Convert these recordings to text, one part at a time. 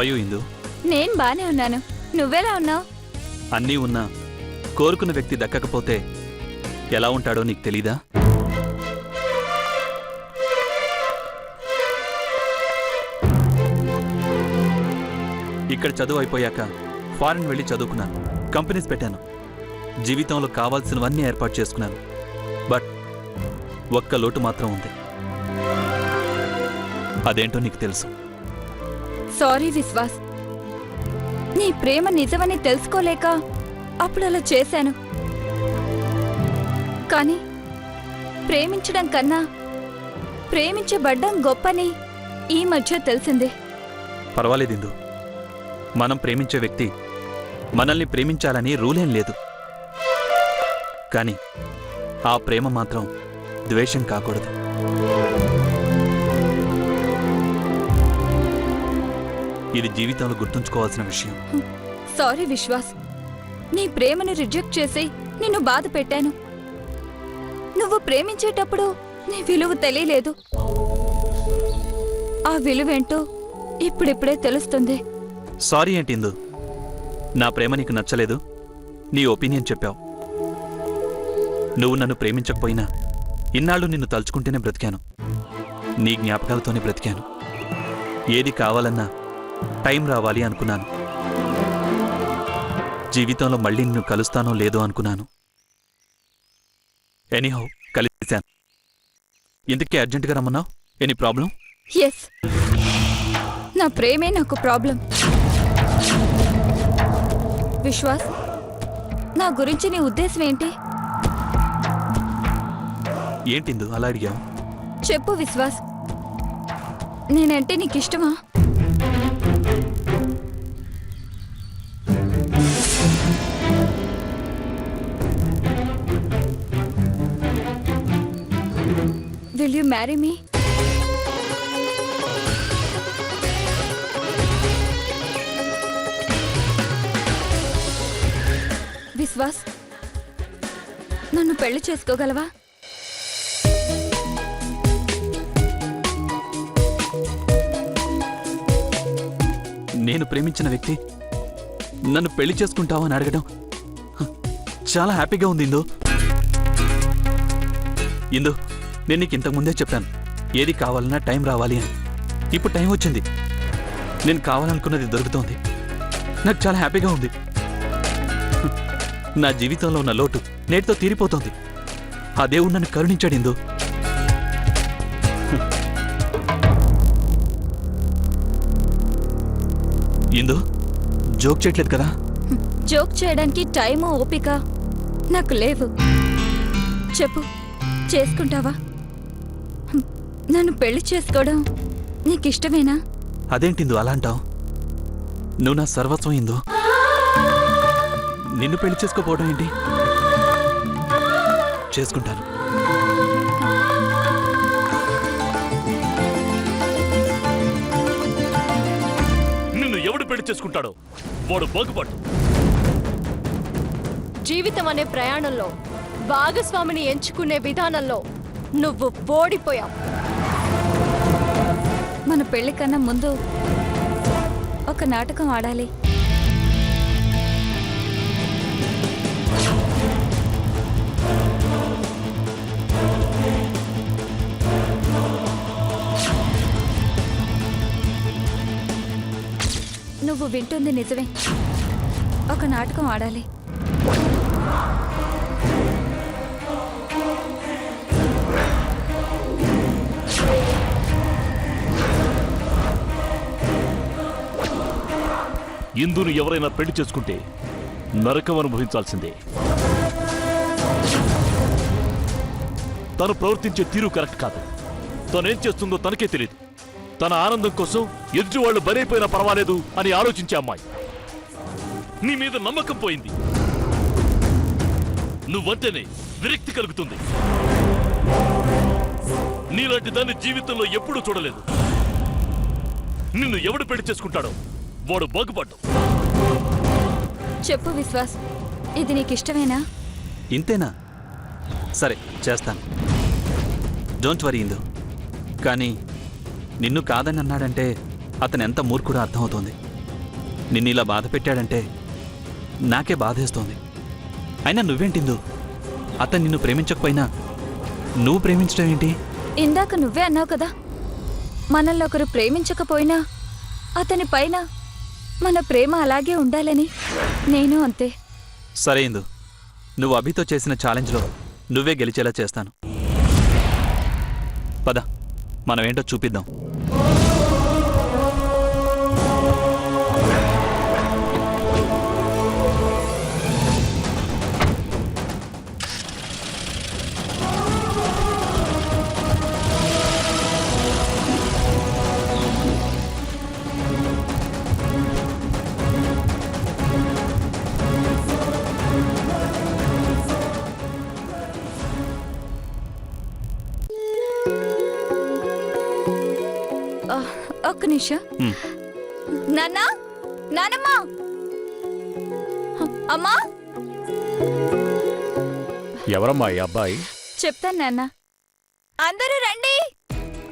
Are you ఇందు? నేను బానే ఉన్నాను. నువ్వెలా ఉన్నావు? అన్నీ ఉన్నా కోరుకున్న వ్యక్తి దక్కకపోతే ఎలా ఉంటాడో నీకు తెలీదా? ఇక్కడ చదువు అయిపోయాక ఫారెన్ వెళ్ళి చదువుకున్నాను, కంపెనీస్ పెట్టాను, జీవితంలో కావాల్సినవన్నీ ఏర్పాటు చేసుకున్నాను. బట్ ఒక్క లోటు మాత్రం ఉంది. అదేంటో నీకు తెలుసు. సారీ విశ్వాస్, నీ ప్రేమ నిజమని తెలుసుకోలేక అప్పుడు అలా చేశాను. కానీ ప్రేమించడం కన్నా ప్రేమించబడ్డం గొప్పని ఈ మధ్య తెలిసింది. పర్వాలేదు ఇందు, మనం ప్రేమించే వ్యక్తి మనల్ని ప్రేమించాలని రూలేం లేదు. కానీ ఆ ప్రేమ మాత్రం ద్వేషం కాకూడదు. ఇది జీవితంలో గుర్తుంచుకోవాల్సిన విషయం. సారీ విశ్వాస్, నీ ప్రేమను రిజెక్ట్ చేసి నిన్ను బాధ పెట్టాను. నువ్వు ప్రేమించేటప్పుడు నీ విలువ తెలియలేదు. ఆ విలువేంటో ఇప్పుడిప్పుడే తెలుస్తుంది. సారీ ఏంటి ఇందు, నా ప్రేమ నీకు నచ్చలేదు, నీ ఒపీనియన్ చెప్పావు. నువ్వు నన్ను ప్రేమించకపోయినా ఇన్నాళ్ళు నిన్ను తలుచుకుంటేనే బ్రతికాను, నీ జ్ఞాపకాలతోనే బ్రతికాను. ఏది కావాలన్నా టైం రావాలి అనుకున్నాను. జీవితంలో మళ్ళీ నిన్ను కలుస్తానో లేదో అనుకున్నాను. ఎనీహౌ కలిశాను. ఇందుకే అర్జెంటుగా రమ్మన్నావు? Any problem? ఎస్, నా ప్రేమే నాకు ప్రాబ్లం. విశ్వాస్, నా గురించి నీ ఉద్దేశం ఏంటి? ఏంటిందు అలా అడిగావు? చెప్పు విశ్వాస్, నేనంటే నీకిష్టమా? Will you marry me? Vishwas, నన్ను పెళ్లి చేసుకోగలవా? నేను ప్రేమించిన వ్యక్తి నన్ను పెళ్లి చేసుకుంటావా అని అడగడం చాలా హ్యాపీగా ఉంది ఇందు. ఇందు, నేను నీకు ఇంతకుముందే చెప్పాను, ఏది కావాలన్నా టైం రావాలి అని. ఇప్పుడు టైం వచ్చింది, నేను కావాలనుకున్నది దొరుకుతోంది. నాకు చాలా హ్యాపీగా ఉంది. నా జీవితంలో ఉన్న లోటు నేటితో తీరిపోతోంది. ఆ దేవుడు నన్ను కరుణించాడు ఇందు. ఇందు, జోక్ చేయట్లేదు కదా? జోక్ చేయడానికి టైము ఓపిక నాకు లేవు. చెప్పు, చేసుకుంటావా? నన్ను పెళ్లి చేసుకోవడం నీకిష్టమేనా? అదేంటిందు అలా అంటావు? నువ్వు నా సర్వస్వం ఇందు. నిన్ను పెళ్లి చేసుకోపోవడం ఏంటి? చేసుకుంటాను. నిన్ను ఎవడు పెళ్లి చేసుకుంటాడో వాడు బాగుపడు. జీవితం అనే ప్రయాణంలో భాగస్వామిని ఎంచుకునే విధానంలో నువ్వు ఓడిపోయావు. మన పెళ్లి కన్నా ముందు ఒక నాటకం ఆడాలి. నువ్వు వింటుంది నిజమే, ఒక నాటకం ఆడాలి. ఇందును ఎవరైనా పెళ్లి చేసుకుంటే నరకం అనుభవించాల్సిందే. తను ప్రవర్తించే తీరు కరెక్ట్ కాదు. తనేం చేస్తుందో తనకే తెలియదు. తన ఆనందం కోసం ఎదుటివాళ్లు బలైపోయినా పర్వాలేదు అని ఆలోచించే అమ్మాయి. నీ మీద నమ్మకం పోయింది. నువ్వంటేనే విరక్తి కలుగుతుంది. నీలాంటి దాన్ని జీవితంలో ఎప్పుడూ చూడలేదు. నిన్ను ఎవడు పెళ్లి చేసుకుంటాడో వాడు బాగుపడ్డు. చెప్పు విశ్వాస్, ఇది నీకిష్టమేనా? ఇంతేనా? సరే, చేస్తాను. డోంట్ వరీ ఇందు. కానీ నిన్ను కాదని అన్నాడంటే అతను ఎంత మూర్ఖుడో అర్థమవుతోంది. నిన్నిలా బాధ పెట్టాడంటే నాకే బాధేస్తోంది. అయినా నువ్వేంటిందు అతను నిన్ను ప్రేమించకపోయినా నువ్వు ప్రేమించడం ఏంటి? ఇందాక నువ్వే అన్నావు కదా, మనల్ని ఒకరు ప్రేమించకపోయినా అతని పైన మన ప్రేమ అలాగే ఉండాలని. నేను అంతే. సరే ఇందు, నువ్వు అభితో చేసిన ఛాలెంజ్లో నువ్వే గెలిచేలా చేస్తాను. పద, మనమేంటో చూపిద్దాం. ఒక్క నిమిషం. హ్మ్. నాన్నా, నానమ్మా, అమ్మా, ఎవరమ్మా ఈ అబ్బాయి? చెప్తాను నాన్న. అందరూ రండి.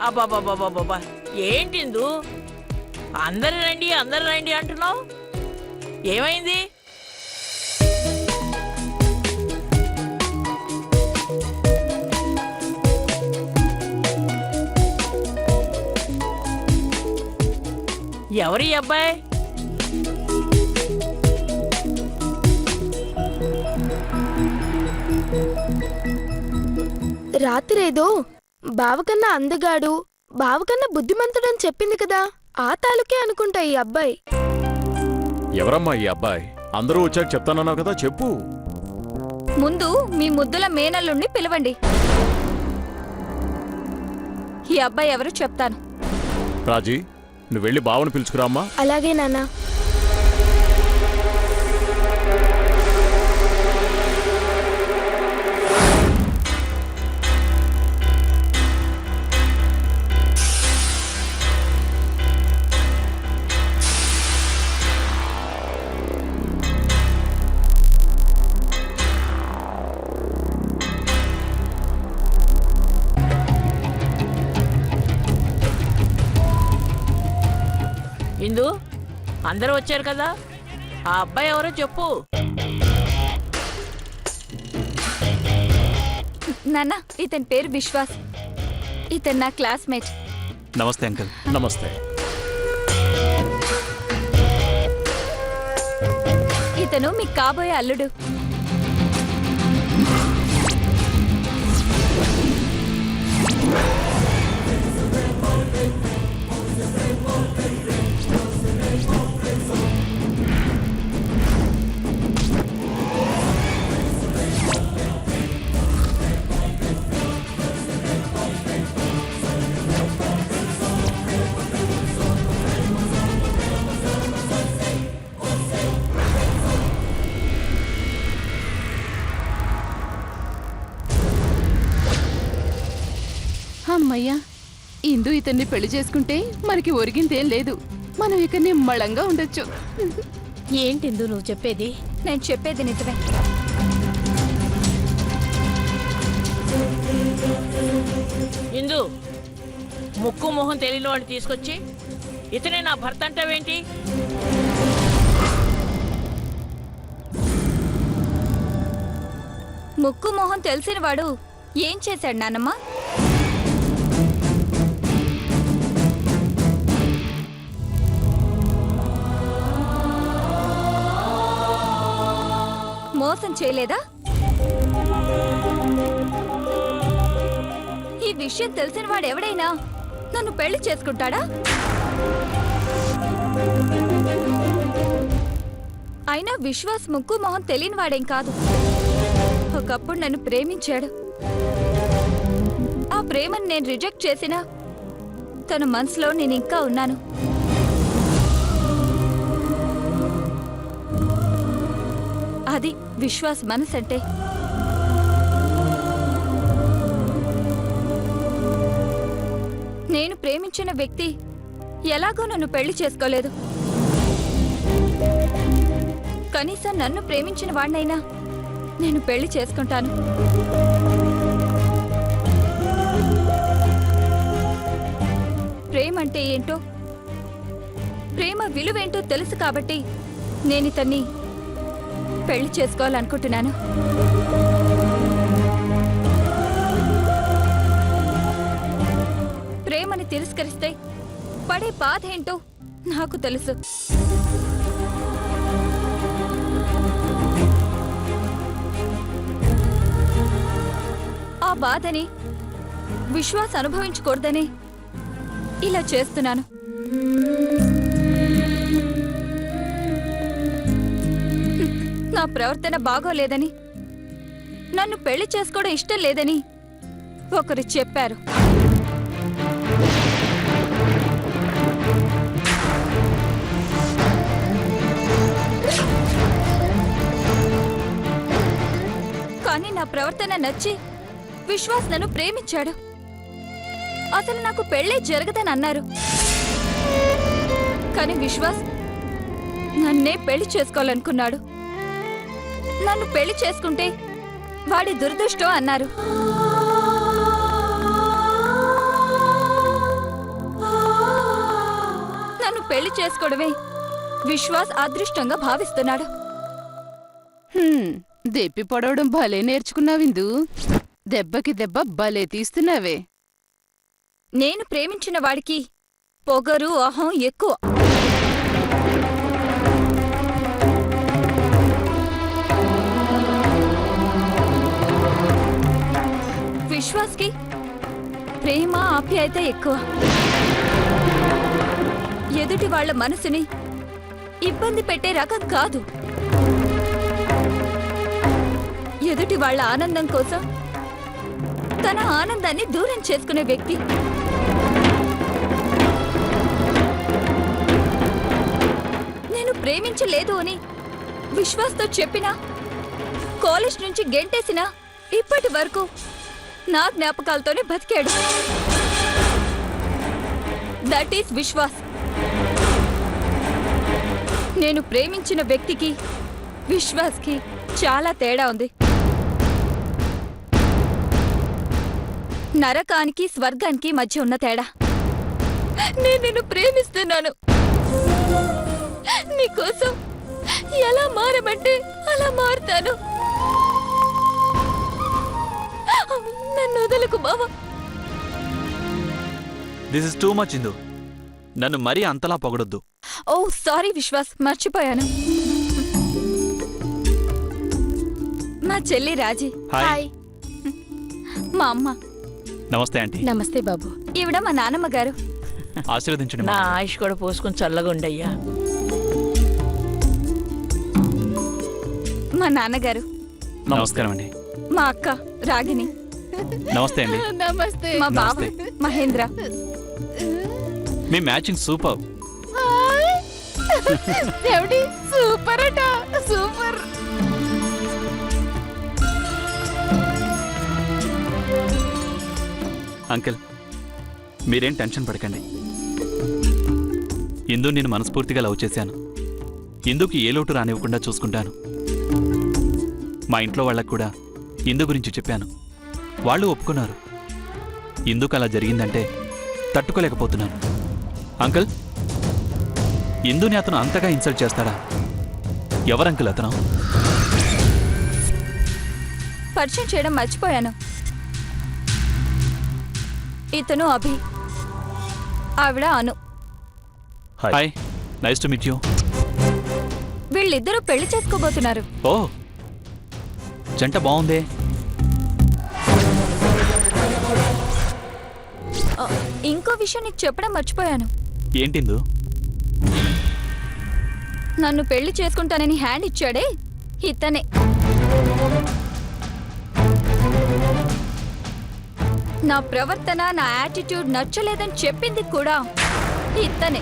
అబ్బాబాబాబాబా ఏంటిందు అందరు రండి అంటున్నావు? ఏమైంది? ఎవరి అబ్బాయి? రాత్రేదో బావకన్నా అందగాడు, బావకన్నా బుద్ధిమంతుడని చెప్పింది కదా, ఆ తాలూకే అనుకుంటా ఈ అబ్బాయి. ఎవరమ్మా ఈ అబ్బాయి? అందరూ వచ్చాక చెప్తానన్నావు కదా, చెప్పు. ముందు మీ ముద్దుల మేనల్లుండి పిలవండి. ఈ అబ్బాయి ఎవరు చెప్తాను. రాజీ, నువ్వు వెళ్ళి బావను పిలుచుకురామ్మా. అలాగే నాన్నా. ఇందు అందరూ వచ్చారు కదా, ఆ అబ్బాయి ఎవరో చెప్పు. నాన్న, ఇతని పేరు విశ్వాస్. ఇతను నా క్లాస్మేట్. నమస్తే అంకుల్. నమస్తే. ఇతను మీకు కాబోయే అల్లుడు. అమ్మయ్యా, ఇందు ఇతన్ని పెళ్లి చేసుకుంటే మనకి ఒరిగిందేం లేదు. మనం ఇక నిమ్మళంగా ఉండొచ్చు. ఏంటిందు నువ్వు చెప్పేది? నేను చెప్పేది నిజమే. ఇందు ముక్కు మొహం తెలియని వాడిని తీసుకొచ్చి ఇతనే నా భర్త అంటావేంటి? ముక్కు మొహం తెలిసినవాడు ఏం చేశాడు నానమ్మ? మోసం చేయలేదా? ఈ విషయం తెలిసిన వాడు ఎవడైనా నన్ను పెళ్లి చేసుకుంటాడా? అయినా విశ్వాస్ ముక్కు మొహం తెలియని వాడేం కాదు. ఒకప్పుడు నన్ను ప్రేమించాడు. ఆ ప్రేమను నేను రిజెక్ట్ చేసినా తన మనసులో నేను ఇంకా ఉన్నాను. అది విశ్వాస్ మనసు అంటే. నేను ప్రేమించిన వ్యక్తి ఎలాగో నన్ను పెళ్లి చేసుకోలేదు. కనీసం నన్ను ప్రేమించిన వాడినైనా నేను పెళ్లి చేసుకుంటాను. ప్రేమ అంటే ఏంటో ప్రేమ విలువేంటో తెలుసు కాబట్టి నేనితన్ని పెళ్లి చేసుకోవాలనుకుంటున్నాను. ప్రేమని తిరస్కరిస్తే పడే బాధ ఏంటో నాకు తెలుసు. ఆ బాధని విశ్వాస్ అనుభవించకూడదని ఇలా చేస్తున్నాను. నా ప్రవర్తన బాగోలేదని, నన్ను పెళ్లి చేసుకోవడం ఇష్టం లేదని ఒకరు చెప్పారు. కానీ నా ప్రవర్తన నచ్చి విశ్వాస్ నన్ను ప్రేమించాడు. అసలు నాకు పెళ్ళే జరగదని అన్నారు. కానీ విశ్వాస్ నన్నే పెళ్లి చేసుకోవాలనుకున్నాడు. నన్ను పెళ్లి చేసుకుంటే వాడి దురదృష్టం అన్నారు. నన్ను పెళ్లి చేసుకోవడమే విశ్వాస్ అదృష్టంగా భావిస్తున్నాడు. దెప్పి పొడవడం భలే నేర్చుకున్నావిందు. దెబ్బకి దెబ్బ భలే తీస్తున్నావే. నేను ప్రేమించిన వాడికి పొగరు అహం ఎక్కువ. విశ్వాస్కి ప్రేమ ఆప్యాయత ఎక్కువ. ఎదుటి వాళ్ళ మనసుని ఇబ్బంది పెట్టే రకం కాదు. ఎదుటి వాళ్ళ ఆనందం కోసం తన ఆనందాన్ని దూరం చేసుకునే వ్యక్తి. నేను ప్రేమించలేదు అని విశ్వాస్తో చెప్పినా, కాలేజ్ నుంచి గెంటేసినా ఇప్పటి వరకు నా జ్ఞాపకాలతోనే బతికాడు. That is Vishwas. నేను ప్రేమించిన వ్యక్తికి విశ్వాస్కి చాలా తేడా ఉంది. నరకానికి స్వర్గానికి మధ్య ఉన్న తేడా. నేను నిన్ను ప్రేమిస్తున్నాను. నీకోసం ఎలా మారమంటే అలా మారుతాను. నన్ను వదలకు బావా. దిస్ ఇస్ టూ మచ్ ఇందు. నన్ను మరీ అంతలా పొగడొద్దు. ఓ సారీ విశ్వాస్, మర్చిపోయాను. మా చెల్లి రాజీ. హాయ్. మా అమ్మ. నమస్తే ఆంటీ. నమస్తే బాబు. ఈవిడ మా నాన్నమ్మ గారు. ఆశీర్వదించండి. నా ఆయుష్ కూడా పోసుకుని చల్లగా ఉండయ్యా. మా నాన్నగారు. నమస్కారం అండి. మా అక్క రాగిని. నమస్తే అండి. నమస్తే. మా బావ నమస్తే. మహేంద్ర. మీ మ్యాచింగ్ సూపర్. దేవుడి సూపర్ అట, సూపర్. అంకుల్, మీరేం టెన్షన్ పడకండి. ఇందు నేను మనస్ఫూర్తిగా లవ్ చేశాను. ఇందుకి ఏ లోటు రానివ్వకుండా చూసుకుంటాను. మా ఇంట్లో వాళ్ళకు కూడా ఇందు గురించి చెప్పాను. వాళ్ళు ఒప్పుకున్నారు. ఇందుకు అలా జరిగిందంటే తట్టుకోలేకపోతున్నాను. అంకుల్, ఇందుని అతను అంతగా ఇన్సల్ట్ చేస్తాడా? ఎవరంకుల్ అతను? పరిచయం చేయడం మర్చిపోయాను. ఇతను అభి, ఆవిడ Anu. Hi, nice to meet you. వీళ్ళిద్దరూ పెళ్లి చేసుకోబోతున్నారు. ఓ, జంట బాగుందే. ఇంకో విషయం నీకు చెప్పడం మర్చిపోయాను. ఏంటిందు? నన్ను పెళ్లి చేసుకుంటానని హ్యాండ్ ఇచ్చాడే ఇతనే. నా ప్రవర్తన, నా యాటిట్యూడ్ నచ్చలేదని చెప్పింది కూడా ఇతనే.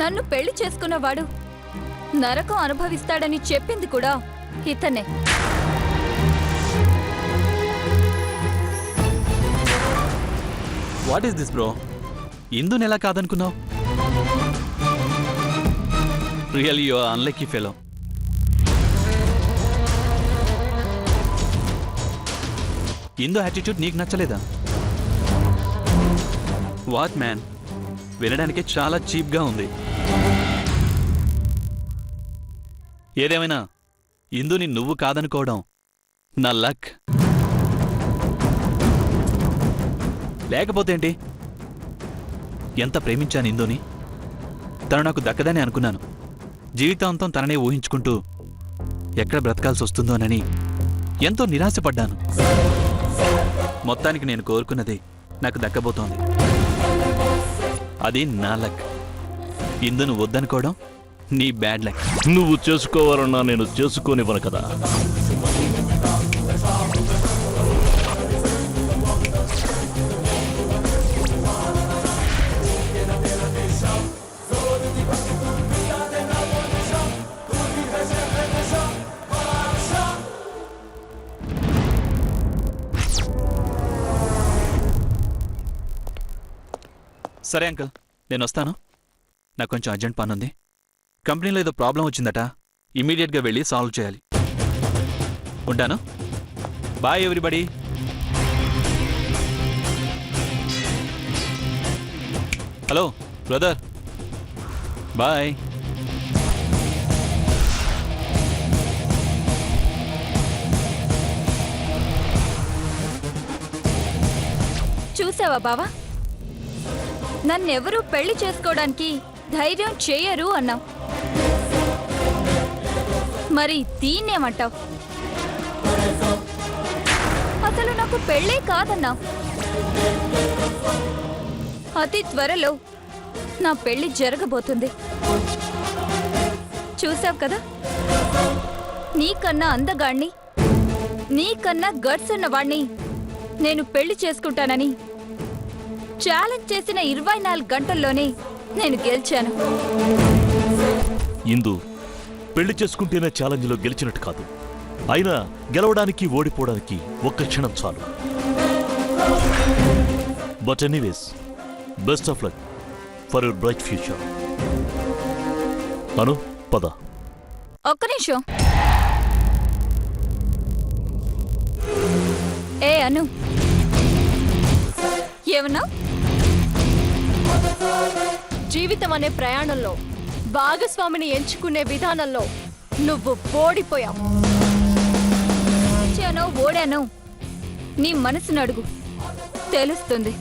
నన్ను పెళ్లి చేసుకున్నవాడు నరకం అనుభవిస్తాడని చెప్పింది కూడా ఇతనే. What is this bro? ఇందుని ఎలా కాదనుకున్నావు? Really you are unlucky fellow. Indu attitude నీకు నచ్చలేదా? వాట్ మ్యాన్, వినడానికి చాలా చీప్గా ఉంది. ఏదేమైనా ఇందుని నువ్వు కాదనుకోవడం నా లక్. లేకపోతే ఏంటి, ఎంత ప్రేమించాను ఇందుని. తను నాకు దక్కదని అనుకున్నాను. జీవితాంతం తననే ఊహించుకుంటూ ఎక్కడ బ్రతకాల్సి వస్తుందోనని ఎంతో నిరాశపడ్డాను. మొత్తానికి నేను కోరుకున్నది నాకు దక్కబోతోంది. అది నా లక్. ఇందును వద్దనుకోవడం నీ బ్యాడ్ లక్. నువ్వు చేసుకోవాలన్నా నేను చేసుకోనివ్వను కదా. సరే అంకుల్, నేను వస్తాను. నాకు కొంచెం అర్జెంట్ పని ఉంది. కంపెనీలో ఏదో ప్రాబ్లం వచ్చిందట, ఇమీడియట్గా వెళ్ళి సాల్వ్ చేయాలి. ఉంటాను. Bye everybody. Hello brother, bye. చూసావా బావా, నన్నెవరూ పెళ్లి చేసుకోవడానికి ధైర్యం చేయరు అన్నావు. మరి దీన్నేమంటావు? అసలు నాకు పెళ్ళే కాదన్నావు. అతి త్వరలో నా పెళ్లి జరగబోతుంది. చూసావు కదా, నీకన్నా అందగాణ్ణి, నీకన్నా గట్స్ ఉన్నవాణ్ణి నేను పెళ్లి చేసుకుంటానని ఛాలెంజ్ చేసిన 24 గంటల్లోనే నేను గెలిచాను. ఇందు, పెళ్లి చేసుకుంటేనే ఛాలెంజ్లో గెలిచినట్టు కాదు. అయినా గెలవడానికి ఓడిపోవడానికి ఒక్క క్షణం చాలు. But anyways, best of luck for your bright future. Anu, పద. ఒక్క నిమిషం. ఏ అను, ఏమన్నా? జీవితం అనే ప్రయాణంలో భాగస్వామిని ఎంచుకునే విధానంలో నువ్వు ఓడిపోయావు. వచ్చానో ఓడానో నీ మనసును అడుగు, తెలుస్తుంది.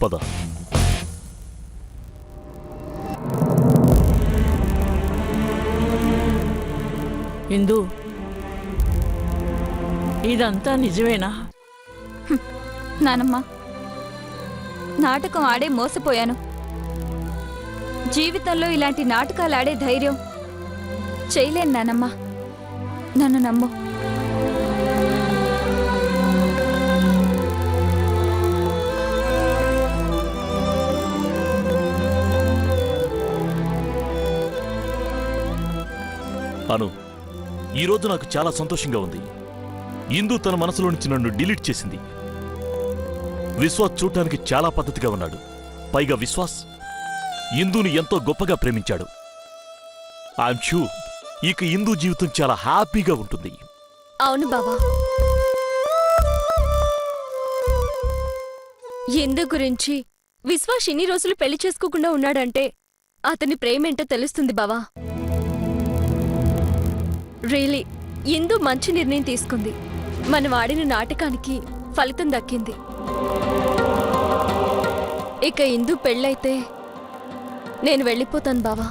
పద. ఇందు, ఇదంతా నిజమేనా? నానమ్మ, నాటకం ఆడే మోసపోయాను. జీవితంలో ఇలాంటి నాటకాలు ఆడే ధైర్యం చేయలేను నానమ్మ. నన్ను నమ్ము. అను, ఈరోజు నాకు చాలా సంతోషంగా ఉంది. ఇందు తన మనసులో నుంచి నన్ను డిలీట్ చేసింది. విశ్వాస్ చూడటానికి చాలా పద్ధతిగా ఉన్నాడు. పైగా విశ్వాస్ ఇందుని ఎంతో గొప్పగా ప్రేమించాడు. ఐఎమ్ షూర్ ఇక ఇందు జీవితం చాలా హ్యాపీగా ఉంటుంది. అవును బావా. ఎందు గురించి విశ్వాస్ ఇన్ని రోజులు పెళ్లి చేసుకోకుండా ఉన్నాడంటే అతని ప్రేమేంటో తెలుస్తుంది బావా. రియలీ ఇందు మంచి నిర్ణయం తీసుకుంది. మనం ఆడిన నాటకానికి ఫలితం దక్కింది. ఇక ఇందు పెళ్ళైతే నేను వెళ్ళిపోతాను బావా.